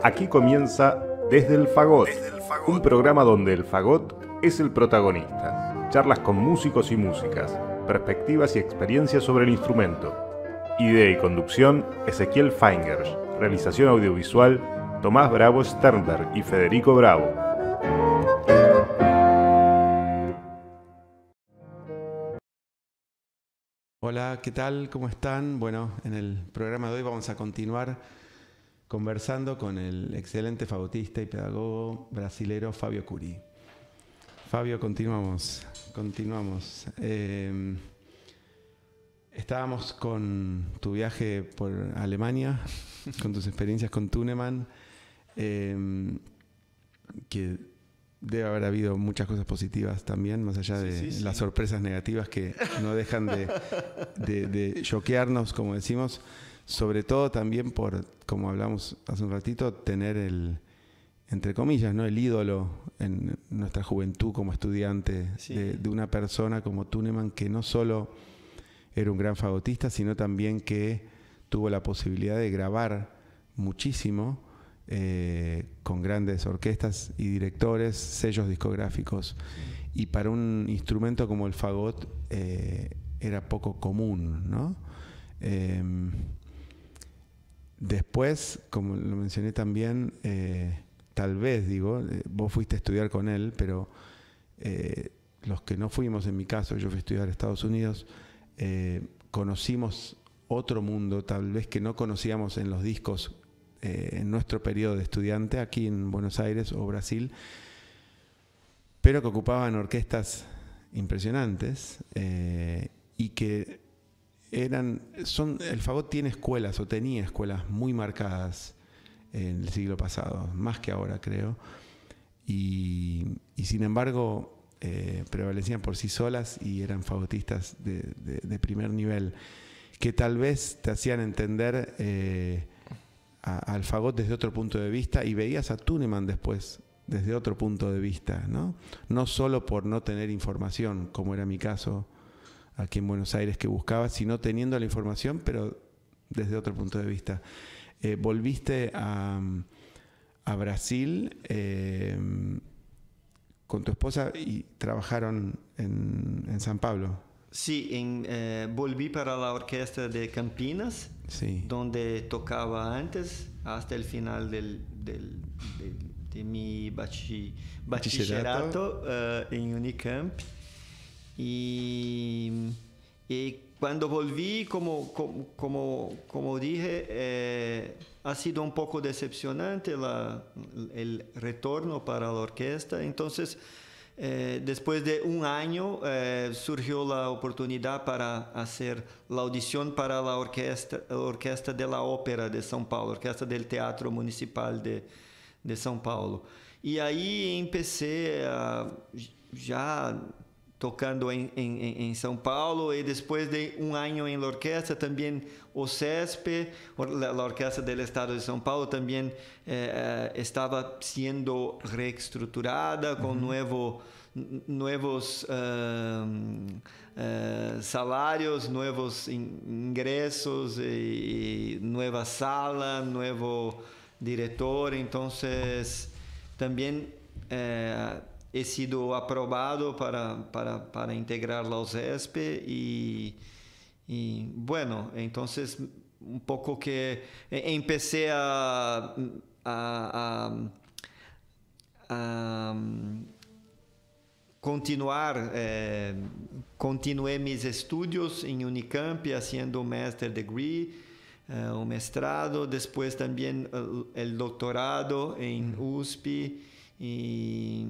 Aquí comienza Desde el Fagot, un programa donde el fagot es el protagonista. Charlas con músicos y músicas, perspectivas y experiencias sobre el instrumento. Idea y conducción, Ezequiel Feingersch. Realización audiovisual, Tomás Bravo Sternberg y Federico Bravo. Hola, ¿qué tal? ¿Cómo están? Bueno, en el programa de hoy vamos a continuar conversando con el excelente fagotista y pedagogo brasilero Fábio Curi. Fábio, continuamos. Estábamos con tu viaje por Alemania, con tus experiencias con Thunemann, que debe haber habido muchas cosas positivas también, más allá de las sorpresas negativas que no dejan de choquearnos, como decimos, sobre todo también por, como hablamos hace un ratito, tener entre comillas, ¿no?, el ídolo en nuestra juventud como estudiante de una persona como Thunemann, que no solo era un gran fagotista, sino también que tuvo la posibilidad de grabar muchísimo con grandes orquestas y directores, sellos discográficos. Y para un instrumento como el fagot era poco común, ¿no? Después, como lo mencioné también, tal vez, vos fuiste a estudiar con él, pero los que no fuimos, en mi caso, yo fui a estudiar a Estados Unidos, conocimos otro mundo, tal vez que no conocíamos en los discos en nuestro periodo de estudiante, aquí en Buenos Aires o Brasil, pero que ocupaban orquestas impresionantes y que el fagot tiene escuelas, o tenía escuelas muy marcadas en el siglo pasado, más que ahora, creo, y sin embargo prevalecían por sí solas y eran fagotistas de primer nivel, que tal vez te hacían entender al fagot desde otro punto de vista, y veías a Thunemann después desde otro punto de vista, ¿no? No solo por no tener información, como era mi caso aquí en Buenos Aires, que buscaba, sino teniendo la información, pero desde otro punto de vista. Volviste a Brasil con tu esposa y trabajaron en San Pablo. Sí, volví para la orquesta de Campinas, donde tocaba antes, hasta el final de mi bachillerato en Unicamp. Y cuando volví, como dije, ha sido un poco decepcionante el retorno para la orquesta. Entonces, después de un año surgió la oportunidad para hacer la audición para la orquesta de la Ópera de São Paulo, orquesta del Teatro Municipal de São Paulo. Y ahí empecé ya tocando en São Paulo, y después de un año en la orquesta, también OCESP, la orquesta del Estado de São Paulo, también estaba siendo reestructurada con nuevos salarios, nuevos ingresos, y nueva sala, nuevo director. Entonces también he sido aprobado para integrar la OCESP, y bueno, entonces un poco que empecé a continué mis estudios en Unicamp haciendo un master degree, un mestrado, después también el doctorado en USP, y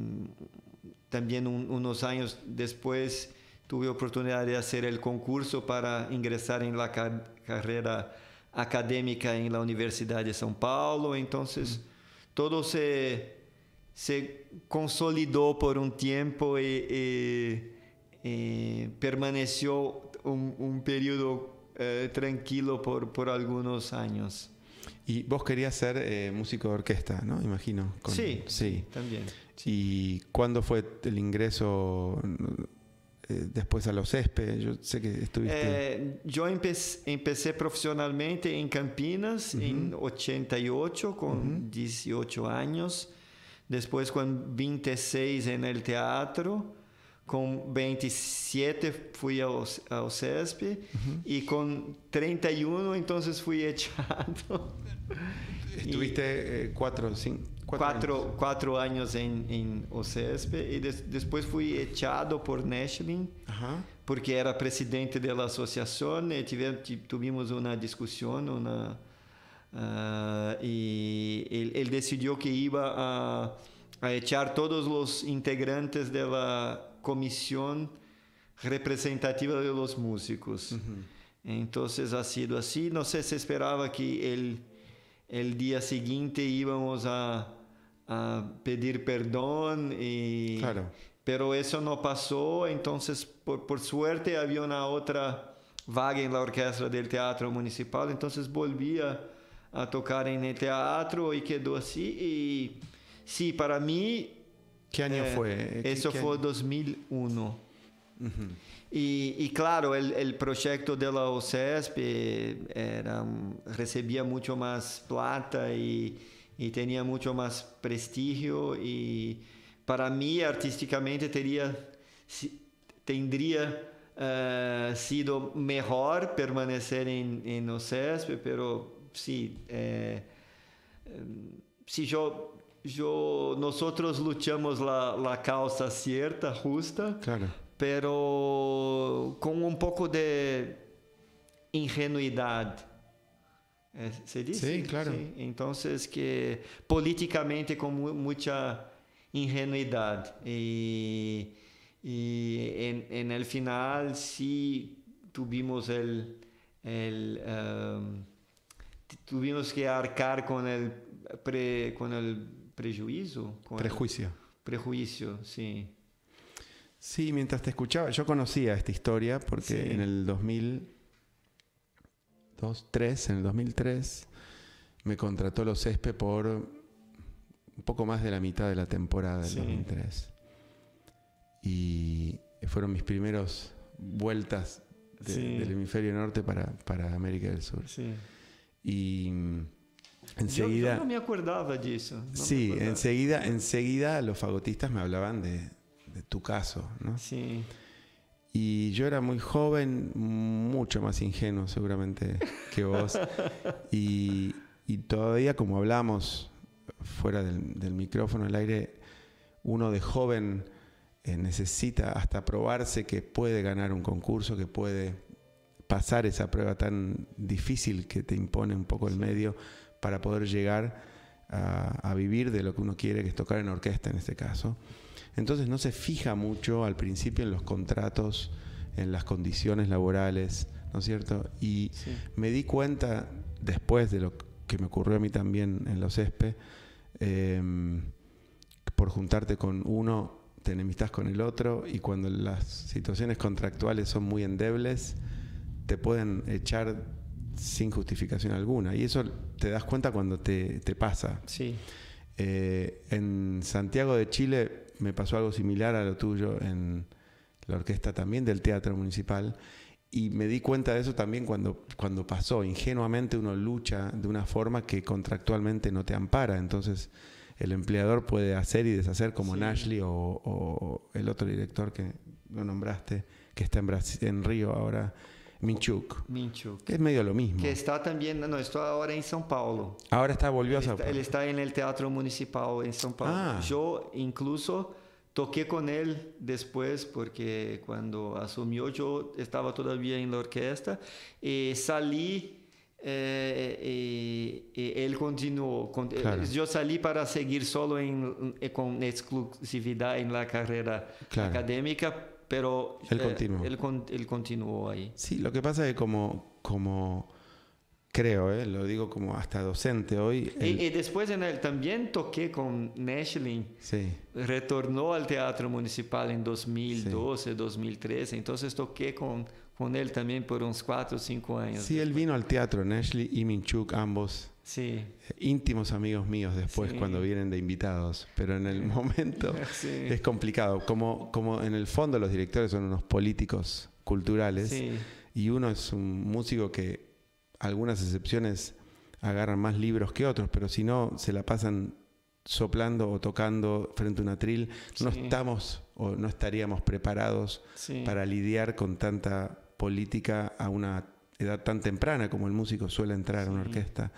también unos años después tuve oportunidad de hacer el concurso para ingresar en la carrera académica en la Universidad de São Paulo. Entonces todo se consolidó por un tiempo y permaneció un periodo tranquilo por algunos años. Y vos querías ser músico de orquesta, ¿no? Imagino. Sí, también. Sí. ¿Y cuándo fue el ingreso después a los ESPE? Yo sé que estuviste... Yo empecé profesionalmente en Campinas en 88 con 18 años. Después con 26 en el teatro. Con 27 fui ao CESP. Y con 31 entonces fui echado. Estuviste 4 años en OCESP y después fui echado por Nestlé porque era presidente de la asociación y tuvimos una discusión y él decidió que iba a echar todos los integrantes de la comisión representativa de los músicos. Entonces ha sido así. No sé si esperaba que el día siguiente íbamos a pedir perdón, claro. Pero eso no pasó. Entonces, por suerte, había una otra vaga en la orquesta del Teatro Municipal. Entonces volví a tocar en el teatro y quedó así. Y sí, para mí... ¿Qué año fue? Eso fue 2001. Y claro, el proyecto de la OCESP recibía mucho más plata y tenía mucho más prestigio, y para mí artísticamente tendría sido mejor permanecer en OCESP, pero sí, nosotros luchamos la causa cierta, justa, claro, pero con un poco de ingenuidad. ¿Se dice? Sí, claro. Sí. Entonces, que políticamente con mucha ingenuidad. Y en el final sí tuvimos tuvimos que arcar con el prejuicio. Prejuicio, sí. Sí, mientras te escuchaba, yo conocía esta historia porque en el 2003 me contrató los CESPE por un poco más de la mitad de la temporada del 2003. Y fueron mis primeros vueltas del hemisferio norte para América del Sur. Sí. Y enseguida... Yo no me acordaba de eso. Enseguida los fagotistas me hablaban de tu caso, ¿no? Sí. Y yo era muy joven, mucho más ingenuo seguramente que vos. y todavía, como hablamos fuera del micrófono, al aire, uno de joven necesita hasta probarse que puede ganar un concurso, que puede pasar esa prueba tan difícil que te impone un poco el medio para poder llegar a vivir de lo que uno quiere, que es tocar en orquesta en este caso. Entonces no se fija mucho al principio en los contratos, en las condiciones laborales, ¿no es cierto? Y me di cuenta, después de lo que me ocurrió a mí también en los ESPE, por juntarte con uno, te enemistás con el otro, y cuando las situaciones contractuales son muy endebles, te pueden echar sin justificación alguna. Y eso te das cuenta cuando te pasa. Sí. En Santiago de Chile me pasó algo similar a lo tuyo en la orquesta también del Teatro Municipal, y me di cuenta de eso también cuando pasó. Ingenuamente uno lucha de una forma que contractualmente no te ampara, entonces el empleador puede hacer y deshacer como Nestlé o el otro director que lo nombraste, que está en Río ahora, Minchuk. Que es medio lo mismo. Que está también, está ahora en São Paulo. Ahora volvió a São Paulo. Él está en el Teatro Municipal en São Paulo. Yo incluso toqué con él después, porque cuando asumió yo estaba todavía en la orquesta, y salí, él continuó. Claro. Yo salí para seguir solo con exclusividad en la carrera académica, pero él continuó ahí. Sí, lo que pasa es que como creo, lo digo como hasta docente hoy. Y después también toqué con Nestlé. Sí. Retornó al Teatro Municipal en 2012, 2013. Entonces toqué con él también por unos 4 o 5 años. Sí, él vino al teatro, Nestlé y Minchuk, ambos Sí. Íntimos amigos míos después, Sí. cuando vienen de invitados, pero en el momento es complicado. Como en el fondo los directores son unos políticos culturales, Sí. y uno es un músico que, algunas excepciones, agarran más libros que otros, pero si no, se la pasan soplando o tocando frente a un atril. No Sí. estamos o no estaríamos preparados Sí. para lidiar con tanta política a una edad tan temprana como el músico suele entrar a una orquesta.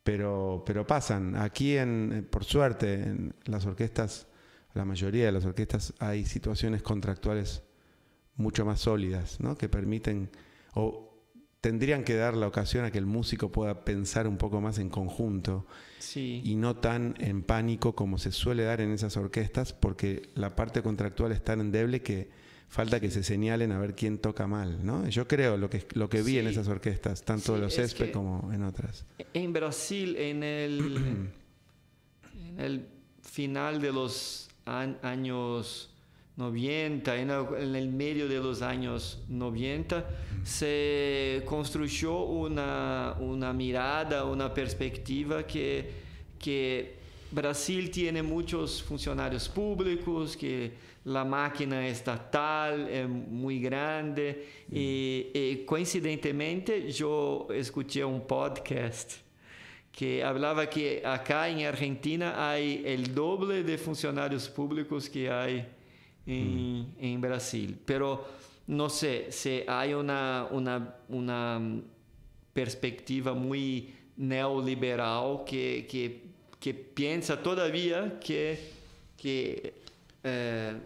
Pero pasan. Aquí, por suerte, en las orquestas, la mayoría de las orquestas, hay situaciones contractuales mucho más sólidas, ¿no? Que permiten o tendrían que dar la ocasión a que el músico pueda pensar un poco más en conjunto, Sí. y no tan en pánico como se suele dar en esas orquestas, porque la parte contractual es tan endeble que falta que se señalen a ver quién toca mal, ¿no? Yo creo lo que vi Sí. en esas orquestas, tanto de Sí, los es ESPE que como en otras. En Brasil, en el final de los años 90, en el medio de los años 90, se construyó una mirada, una perspectiva que Brasil tiene muchos funcionarios públicos, que la máquina estatal es muy grande, y coincidentemente yo escuché un podcast que hablaba que acá en Argentina hay el doble de funcionarios públicos que hay en Brasil. Pero no sé si hay una perspectiva muy neoliberal que piensa todavía que el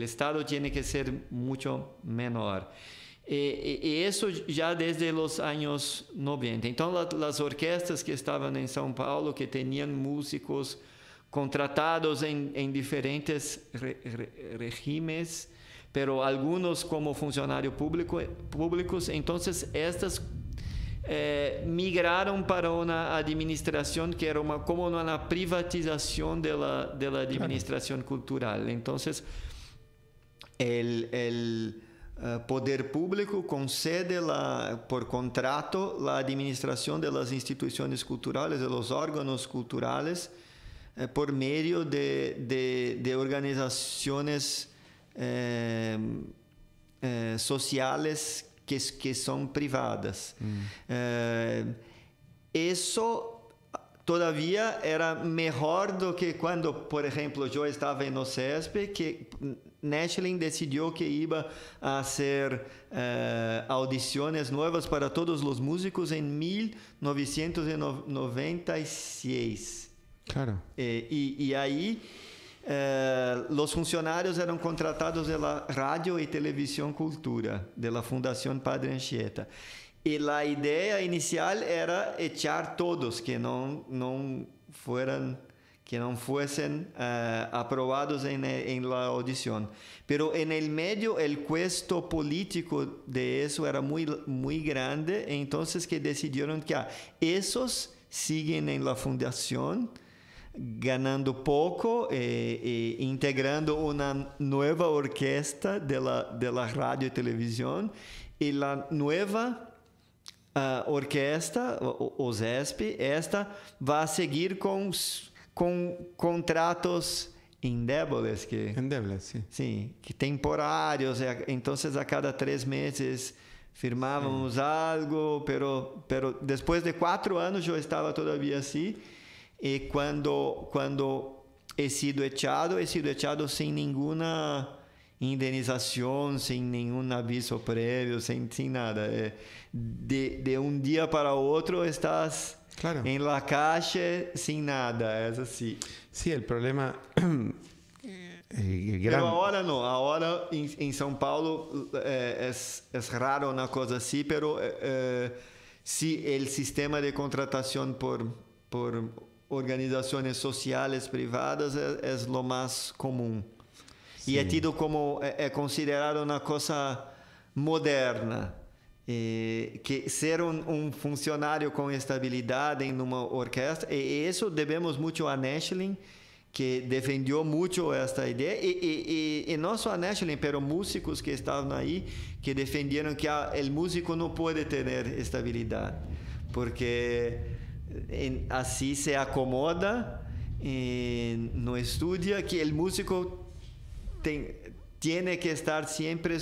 Estado tiene que ser mucho menor. Y eso ya desde los años 90. Entonces las orquestas que estaban en São Paulo, que tenían músicos contratados en diferentes regímenes, pero algunos como funcionarios públicos, entonces estas migraron para una administración que era como una privatización de la administración cultural. Entonces el poder público concede por contrato la administración de las instituciones culturales, de los órganos culturales, por medio de organizaciones sociales que son privadas. Eso todavía era mejor do que cuando, por ejemplo, yo estaba en OCESP, que Naschling decidió que iba a hacer audiciones nuevas para todos los músicos en 1996. Claro. Y ahí los funcionarios eran contratados de la Radio y Televisión Cultura, de la Fundación Padre Anchieta. Y la idea inicial era echar todos que no fuesen aprobados en la audición. Pero en el medio el costo político de eso era muy, muy grande, entonces que decidieron que esos siguen en la fundación, ganando poco, integrando una nueva orquesta de la radio y televisión, y la nueva orquesta, OCESP, esta va a seguir con contratos endebles, sí, que temporários. Entonces a cada 3 meses firmábamos algo, pero después de 4 años yo estaba todavía así. Y cuando he sido echado sin ninguna indemnización, sin ningún aviso previo, sin nada. De un día para otro estás en la calle sin nada, es así. Sí, el problema... Pero ahora no, ahora en São Paulo es raro una cosa así, pero sí, el sistema de contratación por organizaciones sociales privadas es lo más común. Sí. Y es considerado una cosa moderna. Que ser un funcionario con estabilidad en una orquesta, y eso debemos mucho a Naschling, que defendió mucho esta idea, y no solo a Nashlin, pero músicos que estaban ahí, que defendieron que el músico no puede tener estabilidad, porque así se acomoda, no estudia, que el músico tiene que estar siempre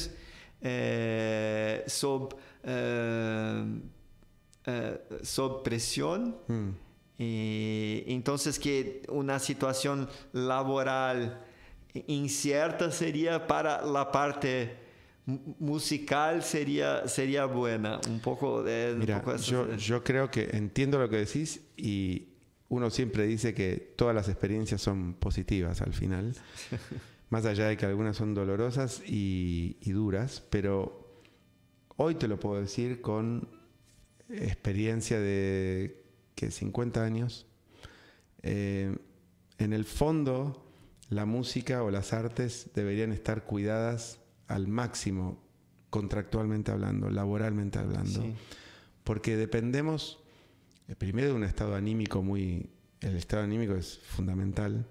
sob presión. Entonces que una situación laboral incierta sería para la parte musical sería buena. Un poco de... Mira, yo creo que entiendo lo que decís, y uno siempre dice que todas las experiencias son positivas al final, más allá de que algunas son dolorosas y duras, pero hoy te lo puedo decir con experiencia de 50 años. En el fondo, la música o las artes deberían estar cuidadas al máximo, contractualmente hablando, laboralmente hablando, sí. Porque dependemos primero de un estado anímico el estado anímico es fundamental.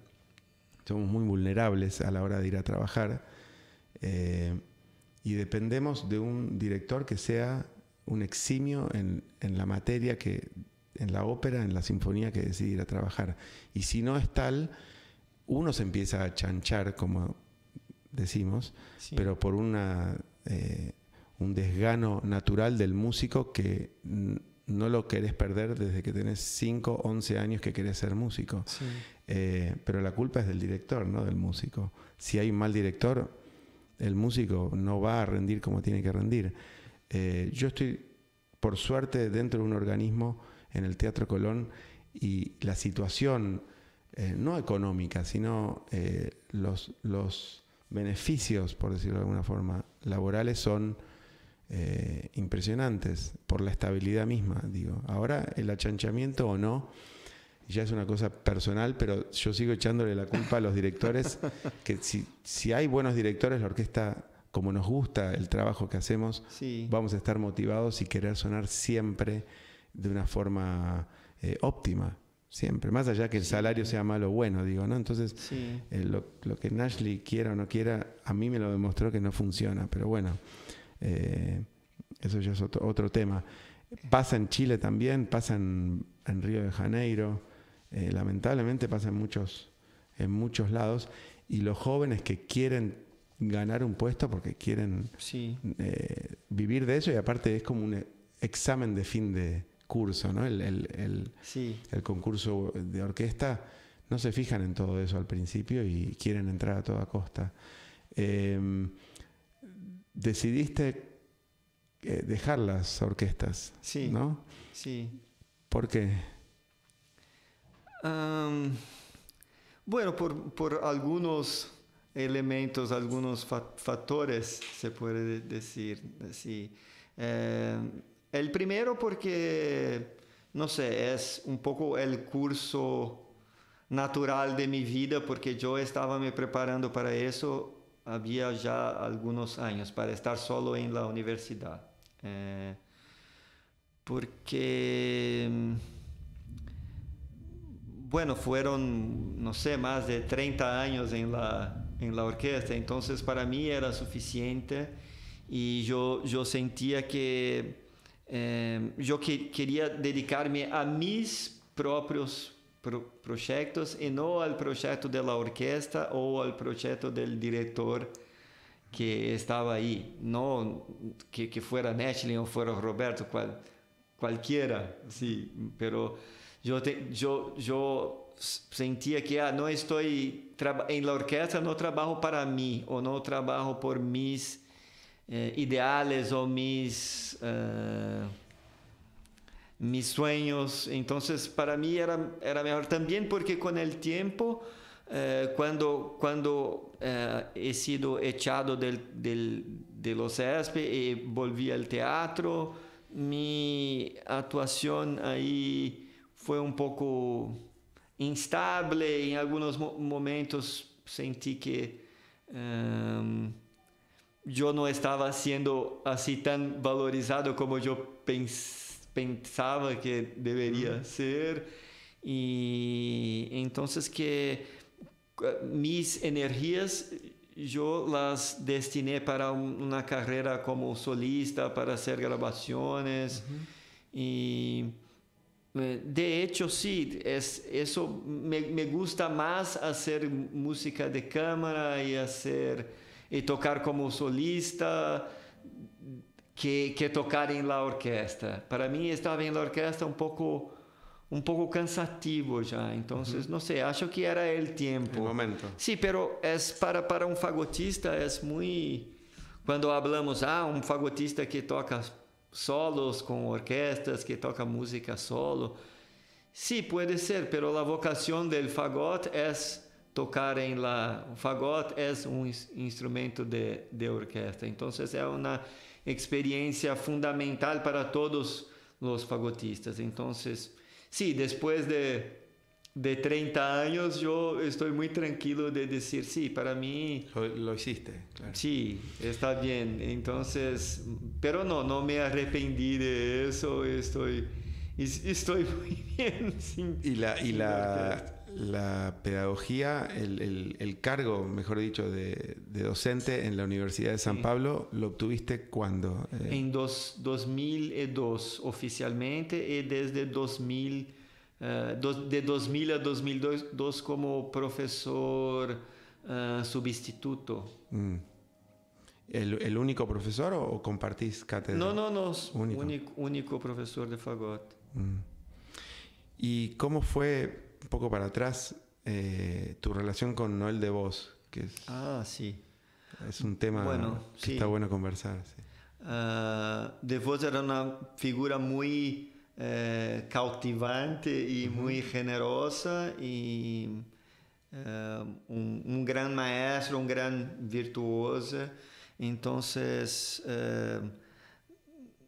Somos muy vulnerables a la hora de ir a trabajar, y dependemos de un director que sea un eximio en la materia, en la ópera, en la sinfonía que decide ir a trabajar. Y si no es tal, uno se empieza a chanchar, como decimos, sí. Pero por un desgano natural del músico que no lo querés perder desde que tenés 5, 11 años que querés ser músico. Sí. Pero la culpa es del director, no del músico. Si hay un mal director, el músico no va a rendir como tiene que rendir. Yo estoy, por suerte, dentro de un organismo en el Teatro Colón, y la situación no económica, sino los beneficios, por decirlo de alguna forma, laborales son impresionantes por la estabilidad misma, digo. Ahora el achanchamiento o no ya es una cosa personal, pero yo sigo echándole la culpa a los directores, que si hay buenos directores, la orquesta, como nos gusta el trabajo que hacemos, sí. Vamos a estar motivados y querer sonar siempre de una forma óptima, siempre, más allá que el salario sea malo o bueno, digo, ¿no? Entonces, sí. Lo que Nashlin quiera o no quiera, a mí me lo demostró que no funciona, pero bueno, eso ya es otro tema. Pasa en Chile también, pasa en Río de Janeiro, lamentablemente pasa en muchos lados, y los jóvenes que quieren ganar un puesto porque quieren sí. Vivir de eso, y aparte es como un examen de fin de curso, ¿no? Sí. El concurso de orquesta, no se fijan en todo eso al principio y quieren entrar a toda costa. Decidiste dejar las orquestas, sí. ¿No? Sí. ¿Por qué? Bueno, por algunos elementos, algunos factores, se puede decir así. El primero porque, no sé, es un poco el curso natural de mi vida, porque yo estaba me preparando para eso, había ya algunos años, para estar solo en la universidad. Porque, bueno, fueron, no sé, más de 30 años en la orquesta, entonces para mí era suficiente, y yo sentía que yo quería dedicarme a mis propios proyectos y no al proyecto de la orquesta o al proyecto del director que estaba ahí, no que fuera Nashlin o fuera Roberto, cualquiera, sí, pero yo sentía que no estoy en la orquesta, no trabajo para mí o no trabajo por mis ideales o mis sueños. Entonces para mí era mejor también, porque con el tiempo, cuando he sido echado de los ESP y volví al teatro, mi actuación ahí fue un poco instable. En algunos momentos sentí que yo no estaba siendo así tan valorizado como yo pensaba que debería ser, y entonces que mis energías yo las destiné para una carrera como solista, para hacer grabaciones. Y de hecho, sí, eso me gusta más hacer música de cámara y tocar como solista que tocar en la orquesta. Para mí, estaba en la orquesta un poco cansativo ya. Entonces, no sé, acho que era el tiempo. El momento. Sí, pero para un fagotista es muy... Cuando hablamos, un fagotista que toca solos con orquestas, que toca música solo. Sí, puede ser, pero la vocación del fagot es tocar en la... O fagot es un instrumento de orquesta. Entonces, es una experiencia fundamental para todos los fagotistas. Entonces... Sí, después de 30 años yo estoy muy tranquilo de decir, sí, para mí... Lo hiciste, claro. Sí, está bien. Entonces, pero no me arrepentí de eso, estoy muy bien. La pedagogía, el cargo, mejor dicho, de docente en la Universidad de San Pablo, ¿lo obtuviste cuándo? En 2002 oficialmente y desde 2000, de 2000 a 2002 como profesor sustituto. ¿El único profesor o compartís cátedra? No, único profesor de fagot. ¿Y cómo fue, un poco para atrás, tu relación con Noel de Vos? Que Sí. Es un tema que sí. Está bueno conversar. Sí. De Vos era una figura muy cautivante y muy generosa y un gran maestro, un gran virtuoso. Entonces,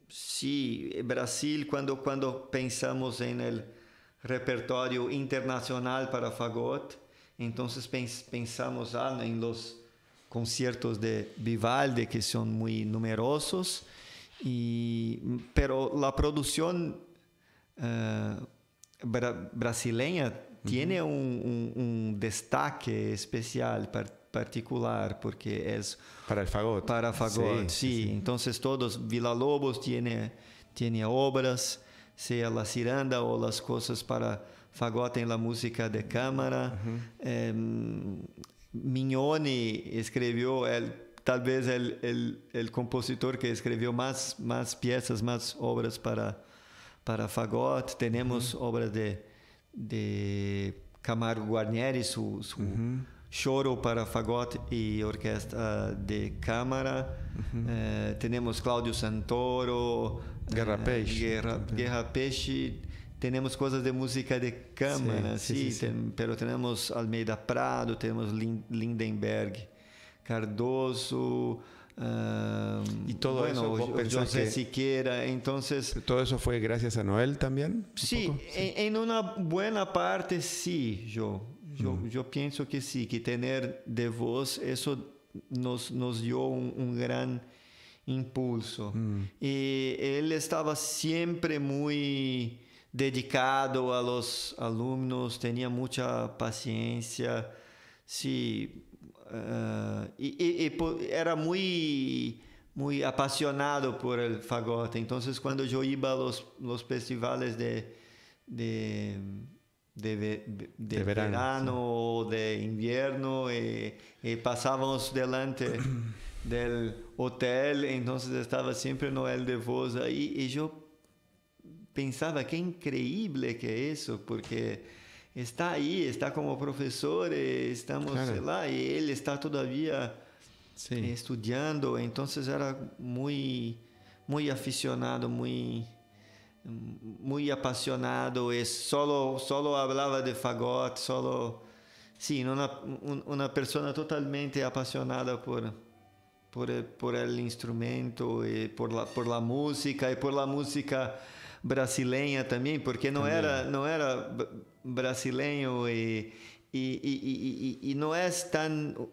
sí, Brasil, cuando pensamos en el repertório internacional para fagot, entonces pensamos en los conciertos de Vivaldi, que son muy numerosos, pero la producción brasileña tiene un destaque especial, particular, porque es para el fagot. Para fagot, sí. Entonces todos, Villa-Lobos tiene obras, sea la ciranda o las cosas para fagot en la música de cámara. Mignoni escribió, tal vez el compositor que escribió más piezas, más obras para fagot. Tenemos obras de Camargo Guarnieri, su choro para fagot y orquesta de cámara. Tenemos Claudio Santoro, Guerra Peixe. Tenemos cosas de música de cámara, sí. Pero tenemos Almeida Prado, tenemos Lindenberg, Cardoso, y todo eso, vos pensás José que Siqueira. Entonces, ¿todo eso fue gracias a Noel también? Sí, en una buena parte sí, yo pienso que sí, que tener de Vos, eso nos dio un gran impulso. Y él estaba siempre muy dedicado a los alumnos, tenía mucha paciencia, sí, y era muy apasionado por el fagot. Entonces, cuando yo iba a los festivales de verano o de invierno, y pasábamos delante del hotel, entonces estaba siempre Noel de Vos ahí, y yo pensaba, qué increíble que es eso, porque está ahí, está como profesor, estamos lá, y él está todavía estudiando. Entonces era muy aficionado, muy apasionado, y solo hablaba de fagot, sí, una persona totalmente apasionada por el instrumento, y por la música, y por la música brasileña también, porque no era brasileño, y no es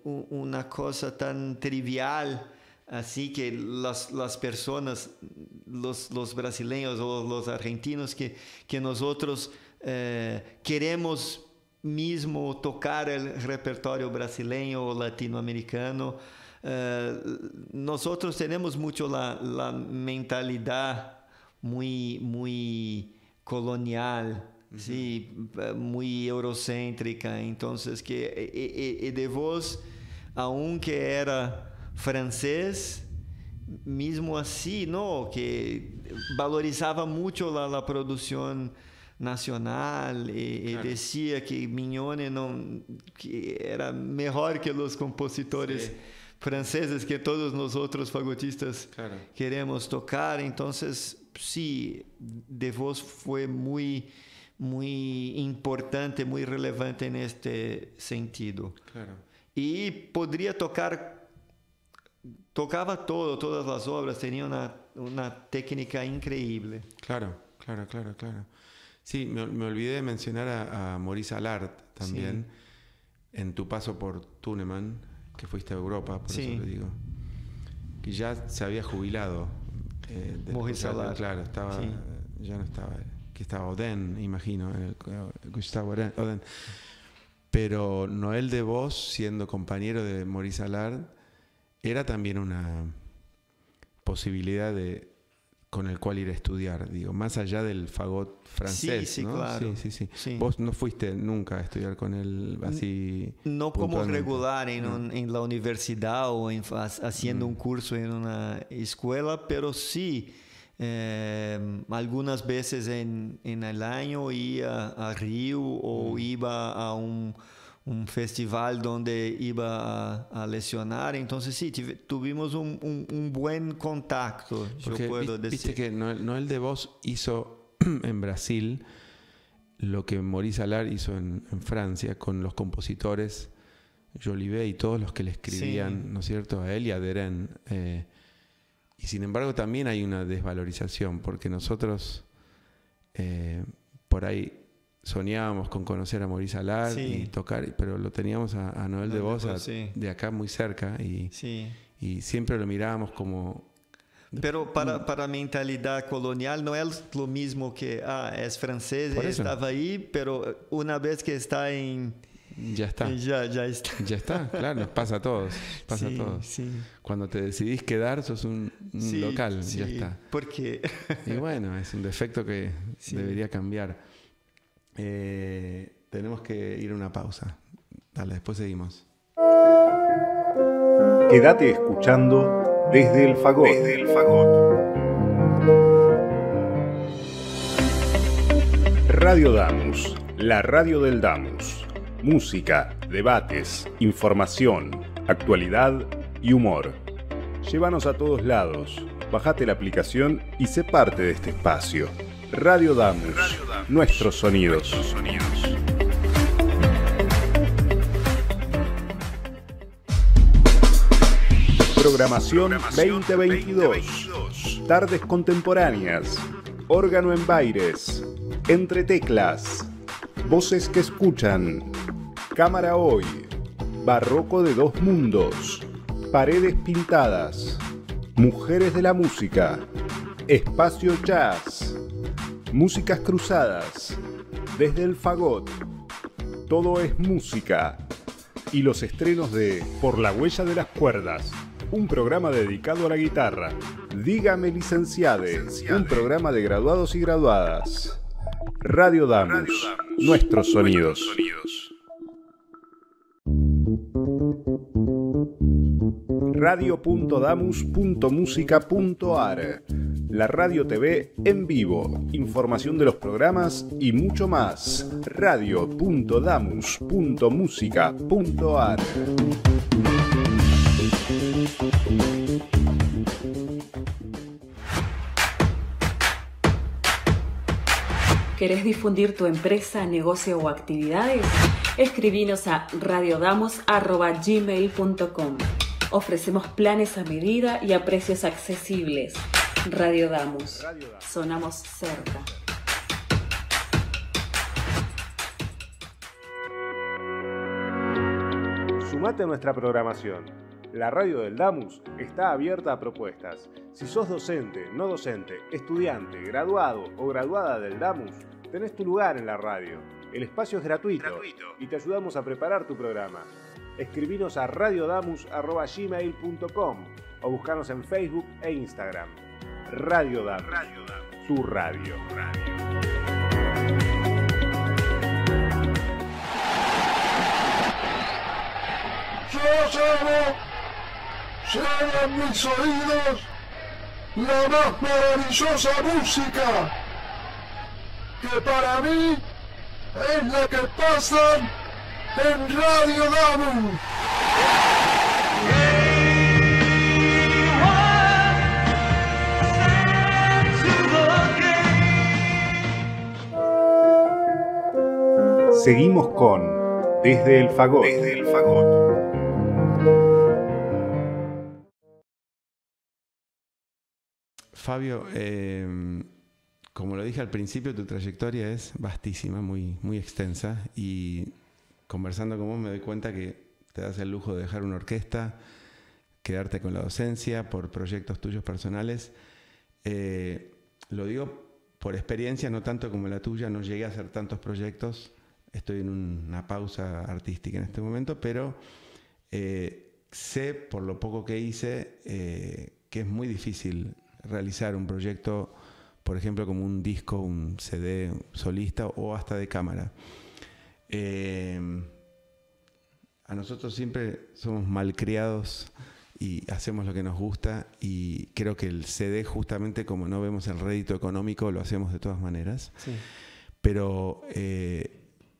una cosa tan trivial así que las personas, los brasileños o los argentinos, que nosotros queremos mismo tocar el repertorio brasileño o latinoamericano. Nosotros tenemos mucho la mentalidad muy colonial, ¿sí? Muy eurocéntrica. Entonces, que de vos, aunque era francés, mismo así, ¿no? Que valorizaba mucho la producción nacional y claro, decía que Mignone que era mejor que los compositores franceses que todos nosotros fagotistas queremos tocar. Entonces, sí, de vos fue muy importante, muy relevante en este sentido. Claro. Y podría tocaba todas las obras, tenía una técnica increíble. Claro. Sí, me olvidé de mencionar a Maurice Allard también, en tu paso por Thunemann, que fuiste a Europa, por eso lo digo, que ya se había jubilado. Maurice Allard. Claro, ya no estaba, que estaba Oden, imagino, Gustavo Oden. Pero Noël de Vos, siendo compañero de Maurice Allard, era también una posibilidad con el cual ir a estudiar, digo, más allá del fagot francés, sí, ¿no? Claro. Sí. Vos no fuiste nunca a estudiar con él así. No como regular en la universidad o haciendo un curso en una escuela, pero sí, algunas veces en el año iba a Río o iba a un festival donde iba a lecionar. Entonces sí, tuvimos un buen contacto. Porque yo puedo decir. Viste que Noël de Vos hizo en Brasil lo que Maurice Allard hizo en Francia con los compositores Jolivet y todos los que le escribían, ¿no es cierto?, a él y a Derain. Y sin embargo también hay una desvalorización, porque nosotros por ahí soñábamos con conocer a Maurice Allard y tocar, pero lo teníamos a Noël de Vos de acá muy cerca y siempre lo mirábamos como... Pero para mentalidad colonial no es lo mismo que es francés, estaba ahí, pero una vez que está en... Ya está. Ya está. Ya está, claro, nos pasa a todos. Pasa a todos. Sí. Cuando te decidís quedar, sos un local, ya está. ¿Por qué? Y bueno, es un defecto que debería cambiar. Tenemos que ir a una pausa. Dale, después seguimos. Quédate escuchando desde el fagot. Radio Damus, la radio del Damus. Música, debates, información, actualidad y humor. Llévanos a todos lados. Bajate la aplicación y sé parte de este espacio. Radio Damus, nuestros sonidos. Programación 2022. Tardes contemporáneas. Órgano en Baires. Entre teclas. Voces que escuchan. Cámara hoy. Barroco de dos mundos. Paredes pintadas. Mujeres de la música. Espacio jazz. Músicas cruzadas. Desde el fagot. Todo es música. Y los estrenos de Por la huella de las cuerdas. Un programa dedicado a la guitarra. Dígame licenciade. Un programa de graduados y graduadas. Radio Damus. Nuestros sonidos. Radio.damus.musica.ar. La radio TV en vivo, información de los programas y mucho más. Radio.damus.musica.ar. ¿Querés difundir tu empresa, negocio o actividades? Escribinos a radiodamos@gmail.com. Ofrecemos planes a medida y a precios accesibles. Radio Damus. Sonamos cerca. Sumate a nuestra programación. La radio del Damus está abierta a propuestas. Si sos docente, no docente, estudiante, graduado o graduada del Damus, tenés tu lugar en la radio. El espacio es gratuito y te ayudamos a preparar tu programa. Escribinos a radiodamus@gmail.com o buscanos en Facebook e Instagram. Radio Damus, tu radio. Yo llevo en mis oídos la más maravillosa música, que para mí es la que pasan en Radio Damus. Seguimos con Desde el Fagot. Fabio, como lo dije al principio, tu trayectoria es vastísima, muy, muy extensa, y conversando con vos me doy cuenta que te das el lujo de dejar una orquesta, quedarte con la docencia por proyectos tuyos personales. Lo digo por experiencia, no tanto como la tuya, no llegué a hacer tantos proyectos, estoy en una pausa artística en este momento, pero sé, por lo poco que hice, que es muy difícil realizar un proyecto, por ejemplo, como un disco, un CD solista o hasta de cámara. A nosotros siempre somos malcriados y hacemos lo que nos gusta, y creo que el CD, justamente como no vemos el rédito económico, lo hacemos de todas maneras. Sí. Pero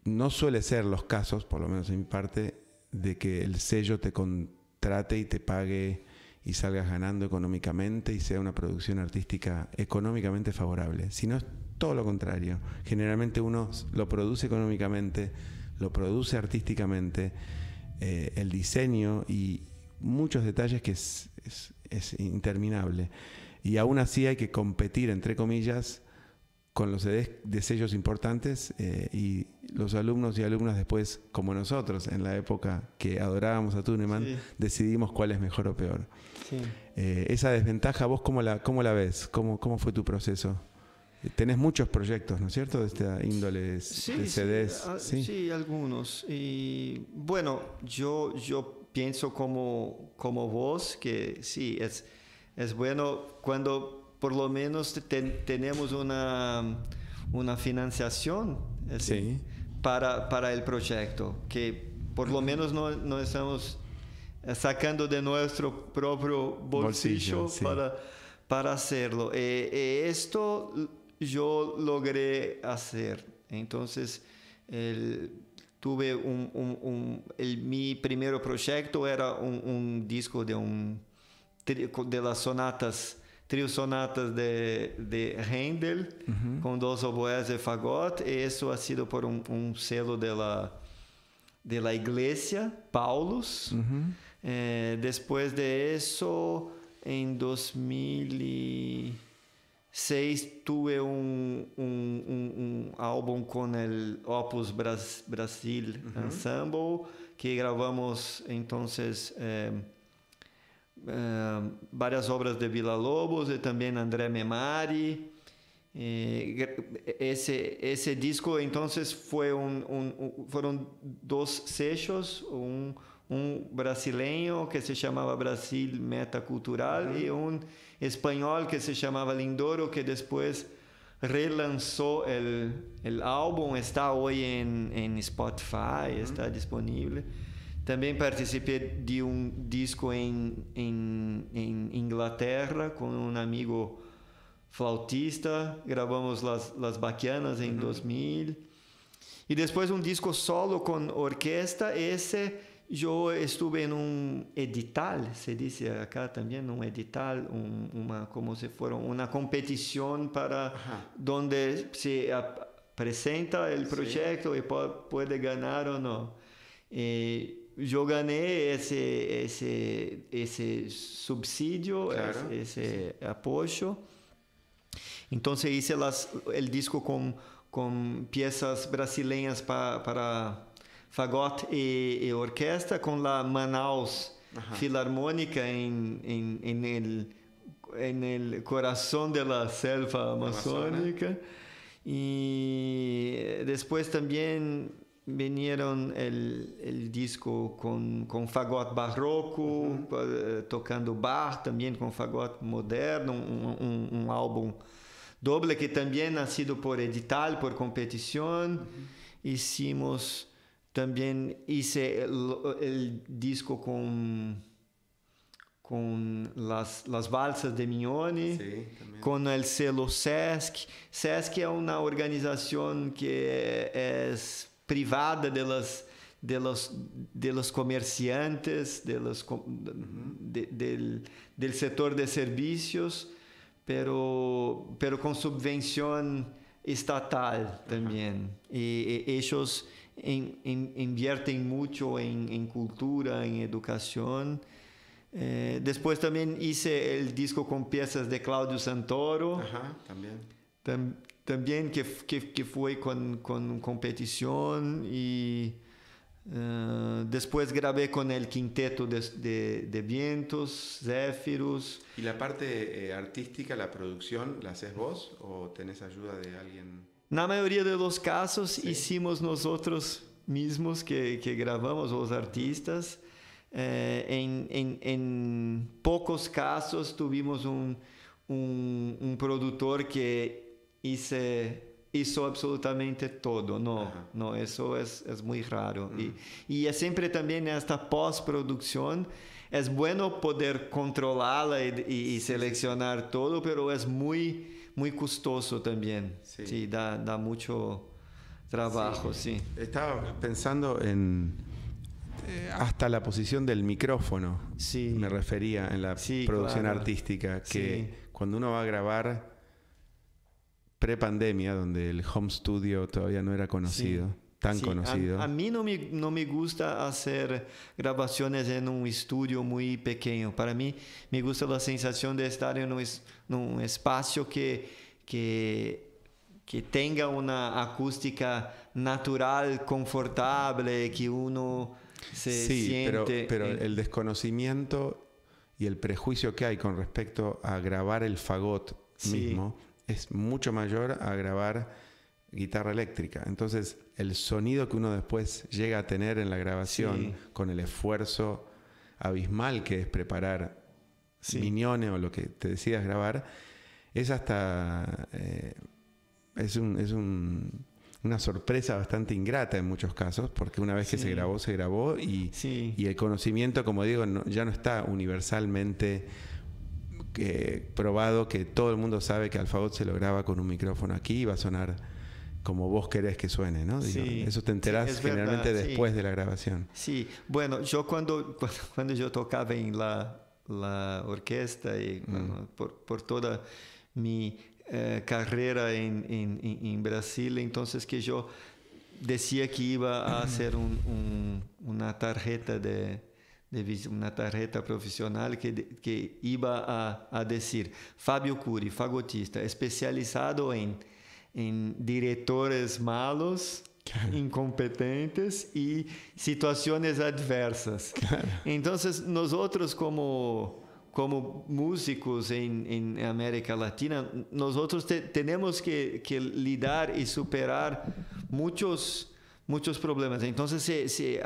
no suele ser los casos, por lo menos en mi parte, de que el sello te contrate y te pague y salgas ganando económicamente y sea una producción artística económicamente favorable, sino es todo lo contrario. Generalmente uno lo produce económicamente, lo produce artísticamente, el diseño y muchos detalles que es interminable. Y aún así hay que competir, entre comillas, con los CDs de sellos importantes, y los alumnos y alumnas después, como nosotros, en la época que adorábamos a Tuneman, sí, decidimos cuál es mejor o peor. Sí. Esa desventaja, ¿vos cómo la ves? ¿Cómo fue tu proceso? Tenés muchos proyectos, ¿no es cierto?, de esta índole de CDs. Sí, algunos. Y bueno, yo pienso como vos, que sí, es bueno cuando por lo menos tenemos una financiación sí, para el proyecto, que por lo menos no estamos sacando de nuestro propio bolsillo sí, para hacerlo. Esto yo logré hacer. Entonces, tuve mi primer proyecto era un disco de las sonatas, trio sonatas de Händel, con 2 oboés de fagot. Eso ha sido por un selo de la iglesia, Paulus. Después de eso, en 2006, tuve un álbum con el Opus Brasil Ensemble, que grabamos entonces varias obras de Villa-Lobos y también André Memari. Ese disco entonces fueron 2 sellos, un brasileño que se llamaba Brasil Metacultural y un español que se llamaba Lindoro, que después relanzó el álbum. Está hoy en Spotify, está disponible. También participé de un disco en Inglaterra con un amigo flautista. Grabamos las Baquianas en 2000. Y después un disco solo con orquesta. Ese yo estuve en un edital, se dice acá también, un edital, como si fuera una competición donde se presenta el proyecto y puede ganar o no. Yo gané ese subsidio, claro, ese apoyo. Entonces hice el disco con piezas brasileñas para fagot y orquesta, con la Manaus Filarmónica en el corazón de la selva amazónica. Y después también vinieron el disco con fagot barroco, tocando Bach, también con fagot moderno, un álbum doble que también ha sido por edital, por competición. Hice el disco con las valsas de Mignone, con el selo Sesc. Sesc es una organización que es privada de los comerciantes, del sector de servicios, pero con subvención estatal también. Y ellos invierten mucho en cultura, en educación. Después también hice el disco con piezas de Claudio Santoro. También que fue con competición. Y después grabé con el quinteto de vientos, Zéfiros. ¿Y la parte artística, la producción, la haces vos o tenés ayuda de alguien? Na mayoría de los casos hicimos nosotros mismos que grabamos, los artistas. En pocos casos tuvimos un productor que hizo absolutamente todo. No, eso es muy raro. Y siempre también esta postproducción es bueno poder controlarla y seleccionar todo, pero es muy costoso también. Sí, da mucho trabajo. Sí. Estaba pensando en hasta la posición del micrófono. Me refería en la producción artística, que cuando uno va a grabar pre-pandemia, donde el home studio todavía no era conocido, tan conocido. A mí no me gusta hacer grabaciones en un estudio muy pequeño. Para mí me gusta la sensación de estar en un espacio que tenga una acústica natural, confortable, que uno se siente. Pero el desconocimiento y el prejuicio que hay con respecto a grabar el fagot mismo es mucho mayor a grabar guitarra eléctrica. Entonces, el sonido que uno después llega a tener en la grabación, con el esfuerzo abismal que es preparar Mignone o lo que te decidas grabar, es hasta una sorpresa bastante ingrata en muchos casos, porque una vez que se grabó y el conocimiento, como digo, ya no está universalmente probado, que todo el mundo sabe que al fagot se lo graba con un micrófono aquí y va a sonar como vos querés que suene, ¿no? Eso te enterás generalmente después de la grabación. Sí, bueno, yo cuando yo tocaba en la orquesta y por toda mi carrera en Brasil, entonces que yo decía que iba a hacer una tarjeta una tarjeta profesional que iba a decir Fábio Curi, fagotista, especializado en diretores malos, incompetentes y situaciones adversas. Entonces nosotros como músicos en América Latina, nosotros tenemos que lidar y superar muchos problemas. Entonces, se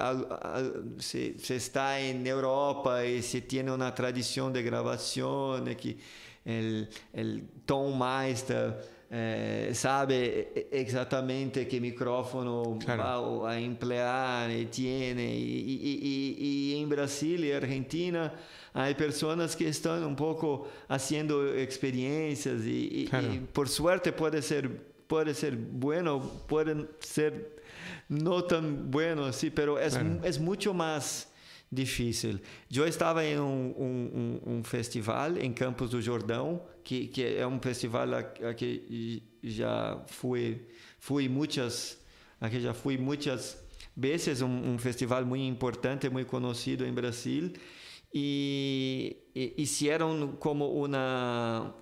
está en Europa y se tiene una tradición de grabación, que el Tom Meister sabe exactamente qué micrófono va a emplear y tiene. Y en Brasil y Argentina hay personas que están un poco haciendo experiencias y por suerte puede ser bueno, pueden ser no tan bueno, sí, pero es mucho más difícil. Yo estaba en un festival en Campos do Jordão, que es un festival a que ya fui muchas veces, un festival muy importante, muy conocido en Brasil, y hicieron como una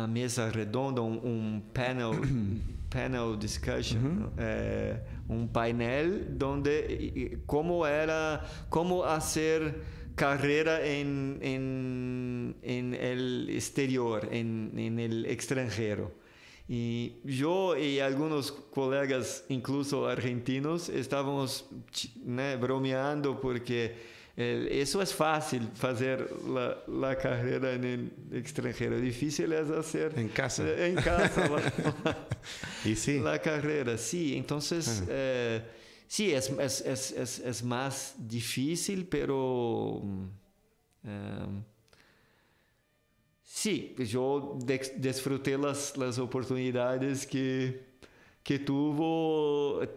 mesa redonda, un panel discussion, un painel donde cómo hacer carrera en el exterior, en el extranjero. Y yo y algunos colegas, incluso argentinos, estábamos bromeando porque eso es fácil, hacer la carrera en el extranjero. Difícil es hacer en casa. Y sí. La carrera, sí. Entonces, sí, es más difícil, pero... sí, yo disfruté las oportunidades que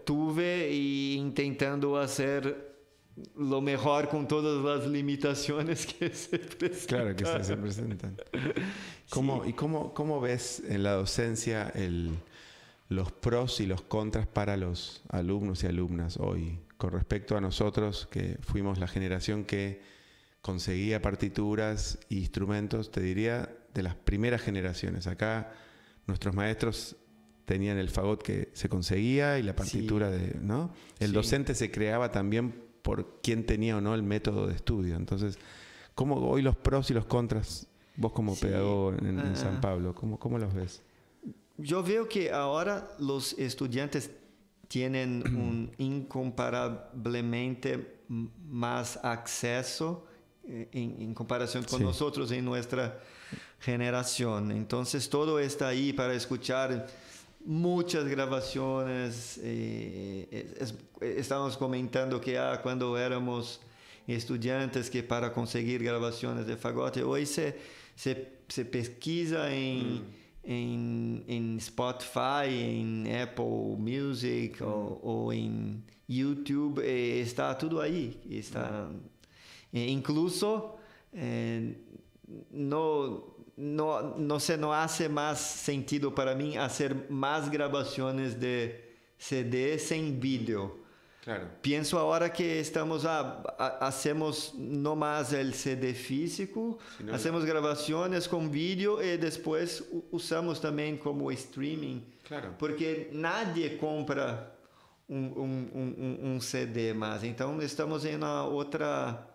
tuve y intentando hacer lo mejor con todas las limitaciones que se presentan. Claro que se presentan. ¿Cómo ves en la docencia los pros y los contras para los alumnos y alumnas hoy, con respecto a nosotros que fuimos la generación que conseguía partituras e instrumentos, te diría, de las primeras generaciones? Acá nuestros maestros tenían el fagot que se conseguía y la partitura ¿no? El docente se creaba también por quién tenía o no el método de estudio. Entonces, ¿cómo hoy los pros y los contras, vos como pedagogo en San Pablo, cómo los ves? Yo veo que ahora los estudiantes tienen un incomparablemente más acceso en comparación con nosotros en nuestra generación. Entonces todo está ahí para escuchar muchas grabaciones. Estamos comentando que cuando éramos estudiantes, que para conseguir grabaciones de fagote, hoy se pesquisa en Spotify, en Apple Music o en YouTube, está todo ahí. Está... incluso no hace más sentido para mí hacer más grabaciones de CD sin vídeo. Claro. Pienso ahora que hacemos no más el CD físico, hacemos grabaciones con vídeo y después usamos también como streaming. Claro. Porque nadie compra un CD más. Então estamos en una otra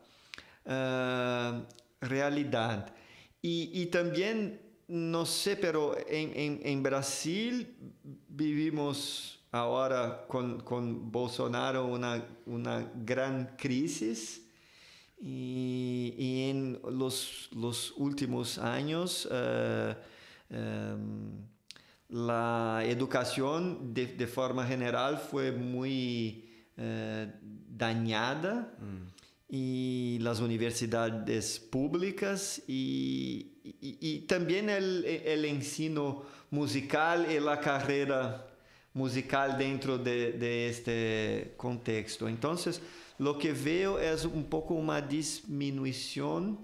realidad. Y también, no sé, pero en Brasil vivimos ahora con Bolsonaro una gran crisis y en los últimos años la educación de forma general fue muy dañada. Y las universidades públicas y también el ensino musical y la carrera musical dentro de este contexto. Entonces, lo que veo es un poco una disminución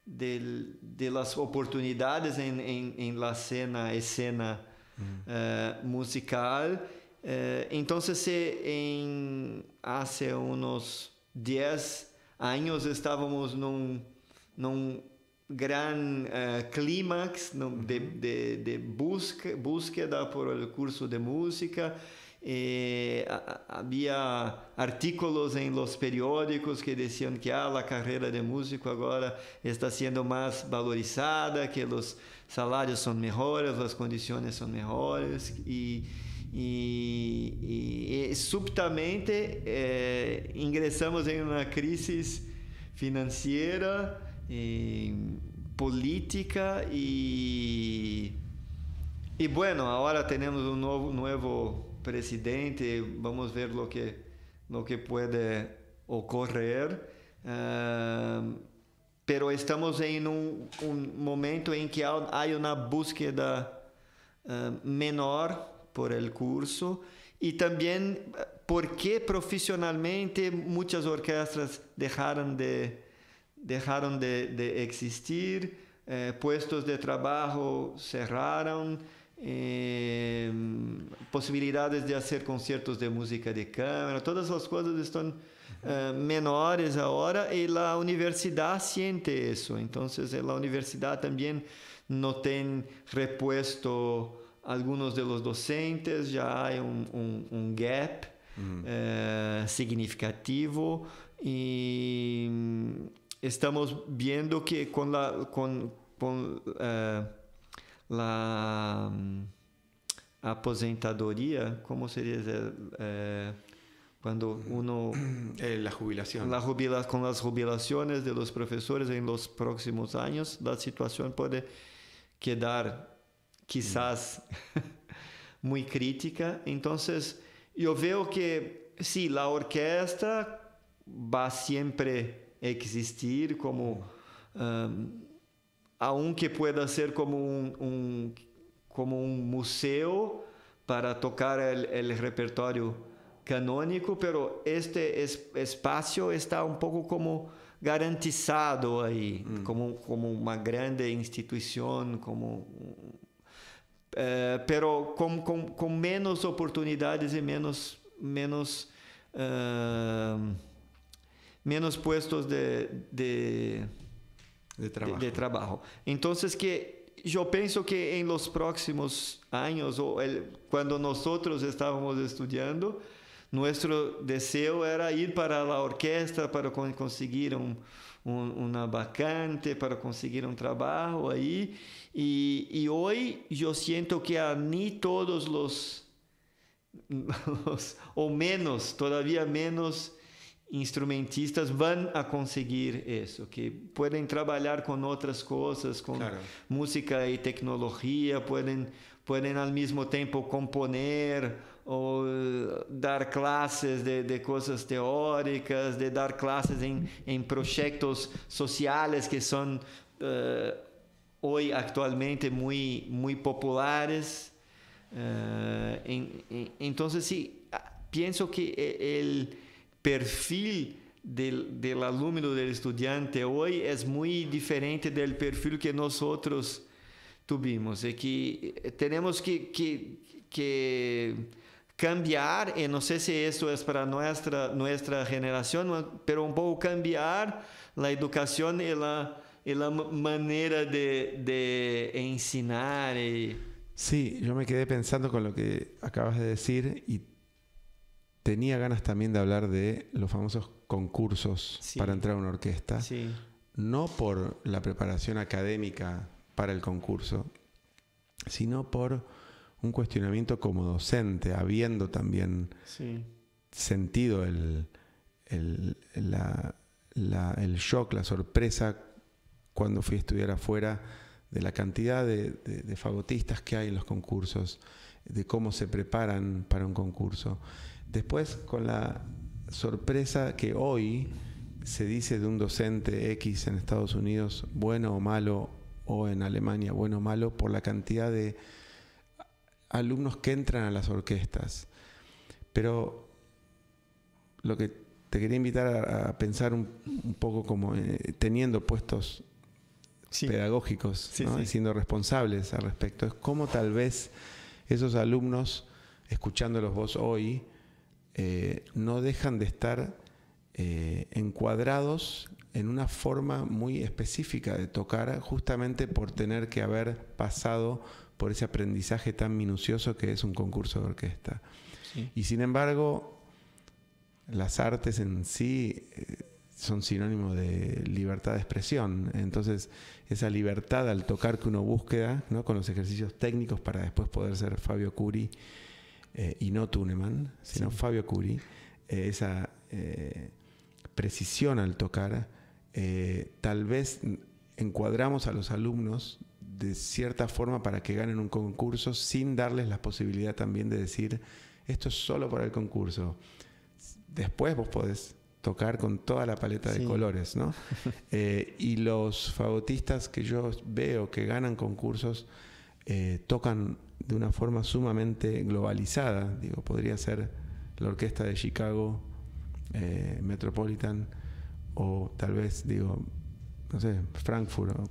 de las oportunidades en la escena musical. Entonces, hace unos 10 años estábamos num gran clímax de búsqueda por el curso de música. Había artículos en los periódicos que decían que la carrera de músico ahora está siendo más valorizada, que los salarios son mejores, las condiciones son mejores y súbitamente ingresamos en una crisis financiera, política y bueno, ahora tenemos un nuevo presidente, vamos a ver lo que puede ocurrir, pero estamos en un momento en que hay una búsqueda menor por el curso y también porque profesionalmente muchas orquestas dejaron de existir, puestos de trabajo cerraron, posibilidades de hacer conciertos de música de cámara, todas las cosas están menores ahora y la universidad siente eso. Entonces la universidad también no tiene repuesto algunos de los docentes, ya hay un gap significativo y estamos viendo que con la aposentadoria, ¿cómo sería? Cuando uno... la jubilación. Con las jubilaciones de los profesores en los próximos años, la situación puede quedar quizás muy crítica. Entonces, yo veo que sí, la orquesta va siempre a existir como, aunque pueda ser como un museo para tocar el repertorio canónico, pero este espacio está un poco como garantizado ahí, como una grande institución, pero con menos oportunidades y menos puestos de trabajo. Entonces, yo pienso que en los próximos años, cuando nosotros estábamos estudiando, nuestro deseo era ir para la orquesta para conseguir una vacante, para conseguir un trabajo ahí. Y hoy yo siento que ni todos o menos, todavía menos instrumentistas van a conseguir eso, que pueden trabajar con otras cosas, con música y tecnología, pueden al mismo tiempo componer o dar clases de cosas teóricas, de dar clases en proyectos sociales que son hoy actualmente muy populares. Entonces sí, pienso que el perfil del alumno, del estudiante hoy es muy diferente del perfil que nosotros tuvimos. Y que tenemos que cambiar, y no sé si eso es para nuestra generación, pero un poco cambiar la educación y la manera de enseñar. Sí, yo me quedé pensando con lo que acabas de decir y tenía ganas también de hablar de los famosos concursos para entrar a una orquesta. Sí. No por la preparación académica para el concurso, sino por un cuestionamiento como docente, habiendo también sentido el shock, la sorpresa cuando fui a estudiar afuera de la cantidad de fagotistas que hay en los concursos, de cómo se preparan para un concurso. Después, con la sorpresa que hoy se dice de un docente X en Estados Unidos, bueno o malo, o en Alemania, bueno o malo, por la cantidad de alumnos que entran a las orquestas. Pero lo que te quería invitar a pensar un poco como teniendo puestos pedagógicos, ¿no? Y siendo responsables al respecto, es cómo tal vez esos alumnos, escuchándolos vos hoy, no dejan de estar encuadrados en una forma muy específica de tocar, justamente por tener que haber pasado por ese aprendizaje tan minucioso que es un concurso de orquesta. Sí. Y sin embargo, las artes en sí son sinónimo de libertad de expresión. Entonces, esa libertad al tocar que uno busca, ¿no? Con los ejercicios técnicos para después poder ser Fabio Curi, y no Thunemann, sino Fabio Curi, esa precisión al tocar, tal vez encuadramos a los alumnos de cierta forma para que ganen un concurso sin darles la posibilidad también de decir, esto es solo para el concurso. Después vos podés tocar con toda la paleta de colores, ¿no? Y los fagotistas que yo veo que ganan concursos tocan de una forma sumamente globalizada. Digo, podría ser la orquesta de Chicago, Metropolitan, o tal vez, digo, no sé, Frankfurt, o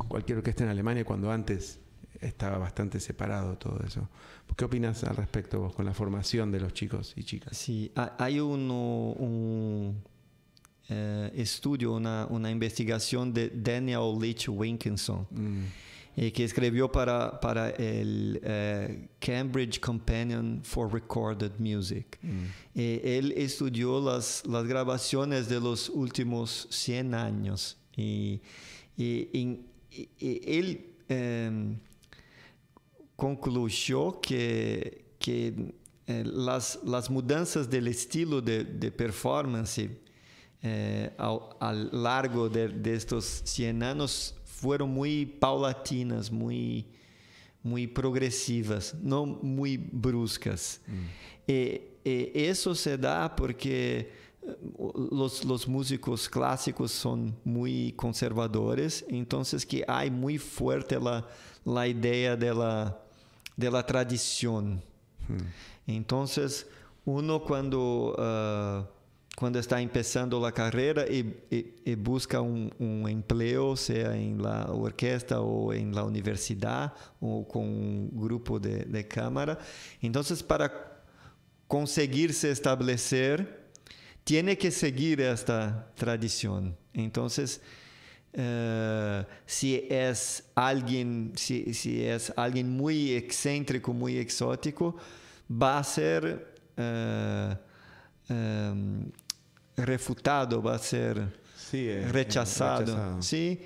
cualquier orquesta en Alemania, cuando antes estaba bastante separado todo eso. ¿Qué opinas al respecto vos con la formación de los chicos y chicas? Sí, hay un estudio, una investigación de Daniel Leach Wilkinson. que escribió para el Cambridge Companion for Recorded Music. Él estudió las grabaciones de los últimos 100 años y él concluyó que las mudanzas del estilo de performance a lo largo de estos 100 años fueron muy paulatinas, muy progresivas, no muy bruscas. Eso se da porque los músicos clásicos son muy conservadores, entonces que hay muy fuerte la idea de la tradición. Entonces, uno cuando está empezando la carrera y busca un empleo, sea en la orquesta o en la universidad o con un grupo de cámara, entonces para conseguirse establecer, tiene que seguir esta tradición. Entonces, si es alguien muy excéntrico, muy exótico, va a ser refutado, va a ser rechazado. ¿Sí?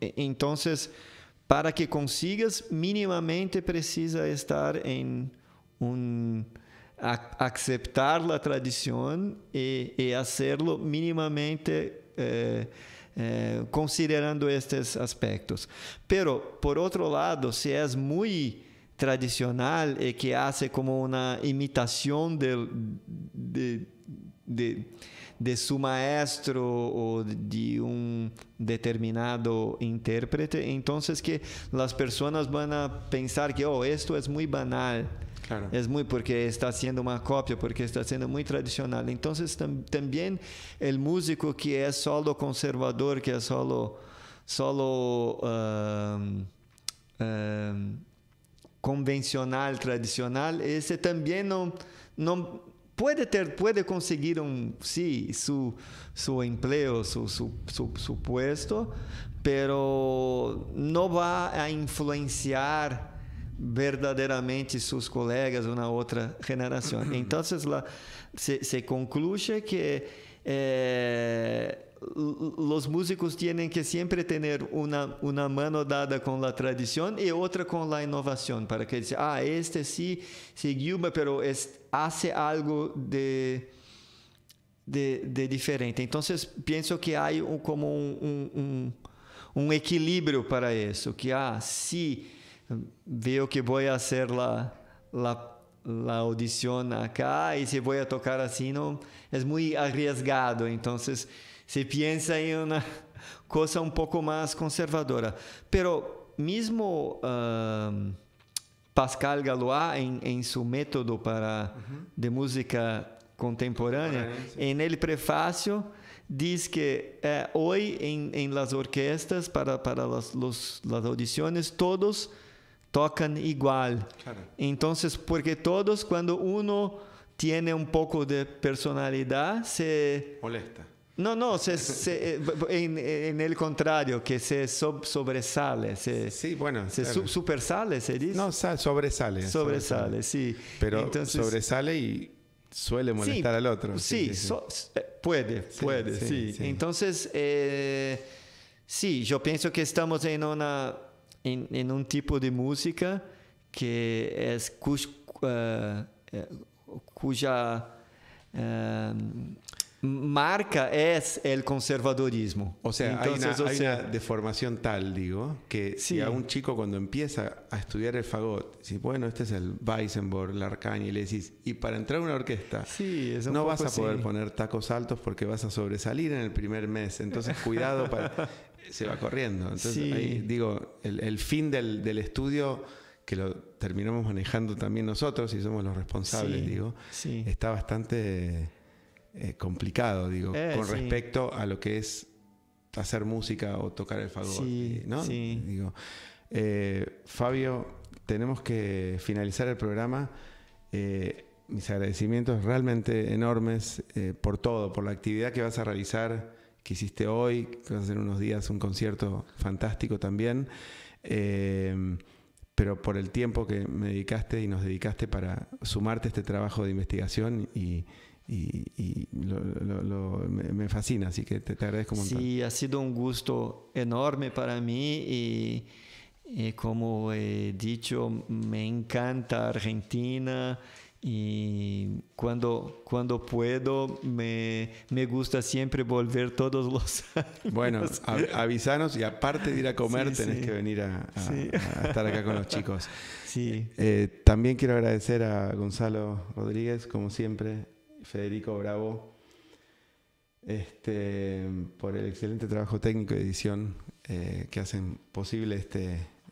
Entonces, para que consigas, mínimamente precisa estar en aceptar la tradición y hacerlo mínimamente considerando estos aspectos. Pero, por otro lado, si es muy tradicional y que hace como una imitación de su maestro o de un determinado intérprete, entonces que las personas van a pensar que esto es muy banal. Claro. Es muy porque está haciendo una copia, porque está siendo muy tradicional. Entonces también el músico que es solo conservador, que es solo convencional, tradicional, ese también no puede conseguir su empleo, su puesto, pero no va a influenciar verdaderamente sus colegas de una otra generación. Entonces se concluye que los músicos tienen que siempre tener una mano dada con la tradición y otra con la innovación, para que diga, este sí siguió, pero hace algo de diferente. Entonces pienso que hay como un equilibrio para eso, que sí, veo que voy a hacer la audición acá y si voy a tocar así, no, es muy arriesgado. Entonces se piensa en una cosa un poco más conservadora. Pero mismo Pascal Galois, en su método de música contemporánea, en el prefacio dice que hoy en las orquestas, para las audiciones, todos tocan igual. Claro. Entonces, porque todos, cuando uno tiene un poco de personalidad, se molesta. No, en el contrario, que se sobresale. Sí, bueno. Se claro. Supersale, ¿se dice? No, sobresale. Sobresale, sí. Pero entonces, sobresale y suele molestar al otro. Sí, puede, sí. Entonces, sí, yo pienso que estamos en un tipo de música que es cuya marca es el conservadorismo. O sea, entonces, hay una deformación tal, que si a un chico cuando empieza a estudiar el fagot, si bueno, este es el Weissenborg, Larcani, y le decís, y para entrar a una orquesta, no vas a poder poner tacos altos porque vas a sobresalir en el primer mes. Entonces, cuidado, se va corriendo. Entonces, ahí el fin del estudio, que lo terminamos manejando también nosotros y somos los responsables, está bastante complicado, con respecto a lo que es hacer música o tocar el fagot, ¿no? Sí. Fabio, tenemos que finalizar el programa. Mis agradecimientos realmente enormes por todo, por la actividad que vas a realizar, que hiciste hoy, que vas a hacer unos días un concierto fantástico también. pero por el tiempo que me dedicaste y nos dedicaste para sumarte a este trabajo de investigación y me fascina, así que te agradezco un montón. Sí, ha sido un gusto enorme para mí y como he dicho, me encanta Argentina y cuando puedo me gusta siempre volver todos los años. Bueno, avísanos y aparte de ir a comer tenés que venir a estar acá con los chicos. Sí. También quiero agradecer a Gonzalo Rodríguez, como siempre, Federico Bravo, por el excelente trabajo técnico y edición que hacen posible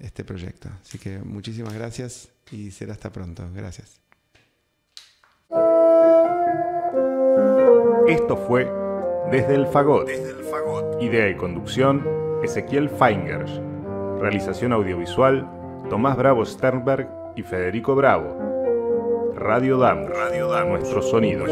este proyecto. Así que muchísimas gracias y será hasta pronto. Gracias. Esto fue Desde el Fagot. Idea y conducción, Ezequiel Feingersch. Realización audiovisual, Tomás Bravo Sternberg y Federico Bravo. Radio Damus. Nuestros sonidos.